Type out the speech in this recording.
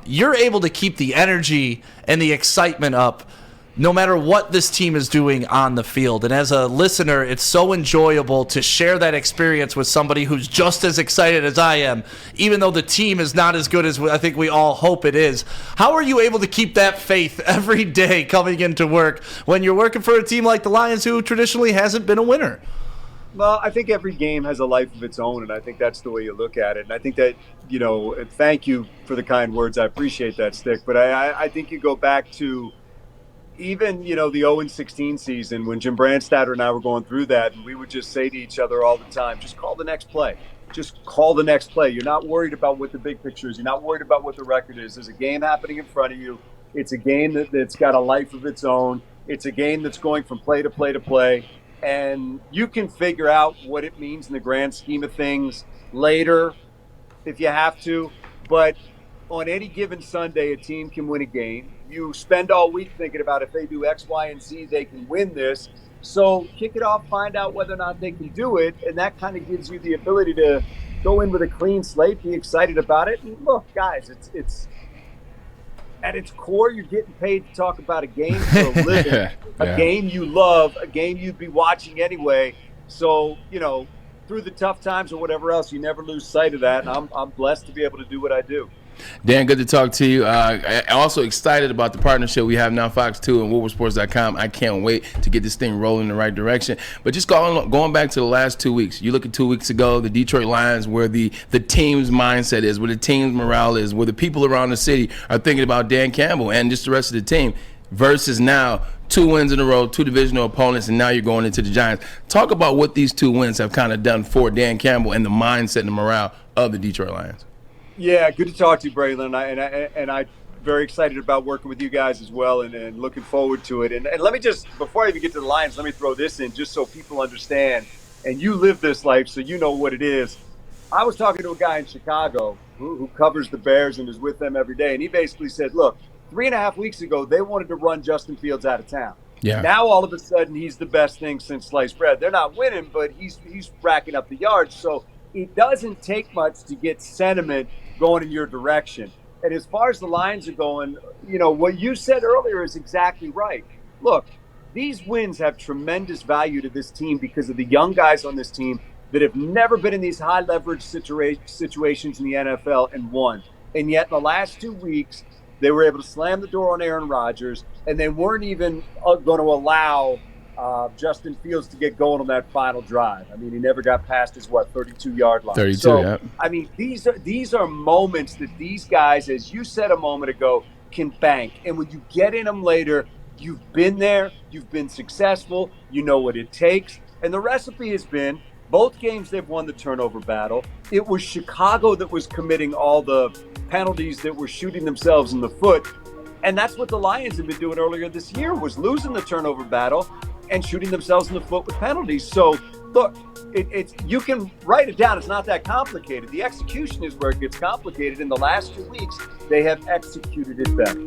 you're able to keep the energy and the excitement up no matter what this team is doing on the field. And as a listener, it's so enjoyable to share that experience with somebody who's just as excited as I am, even though the team is not as good as I think we all hope it is. How are you able to keep that faith every day coming into work when you're working for a team like the Lions, who traditionally hasn't been a winner? Well, I think every game has a life of its own, and I think that's the way you look at it. And I think that, and thank you for the kind words. I appreciate that, Stick. But I think you go back to even, the 0-16 season when Jim Brandstatter and I were going through that, and we would just say to each other all the time, just call the next play. Just call the next play. You're not worried about what the big picture is. You're not worried about what the record is. There's a game happening in front of you. It's a game that's got a life of its own. It's a game that's going from play to play to play. And you can figure out what it means in the grand scheme of things later if you have to. But on any given Sunday, a team can win a game. You spend all week thinking about if they do X, Y, and Z, they can win this. So kick it off, find out whether or not they can do it. And that kind of gives you the ability to go in with a clean slate, be excited about it. And look, guys, it's at its core, you're getting paid to talk about a game for a living, Yeah. a game you love, a game you'd be watching anyway. So, through the tough times or whatever else, you never lose sight of that. And I'm blessed to be able to do what I do. Dan, good to talk to you. Also excited about the partnership we have now, Fox 2 and WoodwardSports.com. I can't wait to get this thing rolling in the right direction. But just going back to the last 2 weeks, you look at 2 weeks ago, the Detroit Lions, where the team's mindset is, where the team's morale is, where the people around the city are thinking about Dan Campbell and just the rest of the team, versus now 2 wins in a row, 2 divisional opponents, and now you're going into the Giants. Talk about what these 2 wins have kind of done for Dan Campbell and the mindset and the morale of the Detroit Lions. Yeah, good to talk to you, Braylon. And I'm very excited about working with you guys as well, and looking forward to it. And let me just, before I even get to the Lions, let me throw this in just so people understand. And you live this life, so you know what it is. I was talking to a guy in Chicago who covers the Bears and is with them every day, and he basically said, look, 3.5 weeks ago, they wanted to run Justin Fields out of town. Yeah. Now, all of a sudden, he's the best thing since sliced bread. They're not winning, but he's racking up the yards. So it doesn't take much to get sentiment going in your direction. And as far as the Lions are going, what you said earlier is exactly right. Look, these wins have tremendous value to this team because of the young guys on this team that have never been in these high leverage situations in the NFL and won. And yet in the last 2 weeks, they were able to slam the door on Aaron Rodgers, and they weren't even going to allow Justin Fields to get going on that final drive. I mean, he never got past his 32-yard line. 32, so, yeah. I mean, these are moments that these guys, as you said a moment ago, can bank. And when you get in them later, you've been there, you've been successful, you know what it takes. And the recipe has been both games they've won the turnover battle. It was Chicago that was committing all the penalties that were shooting themselves in the foot. And that's what the Lions have been doing earlier this year, was losing the turnover battle and shooting themselves in the foot with penalties. So, look, it's you can write it down. It's not that complicated. The execution is where it gets complicated. In the last 2 weeks, they have executed it better.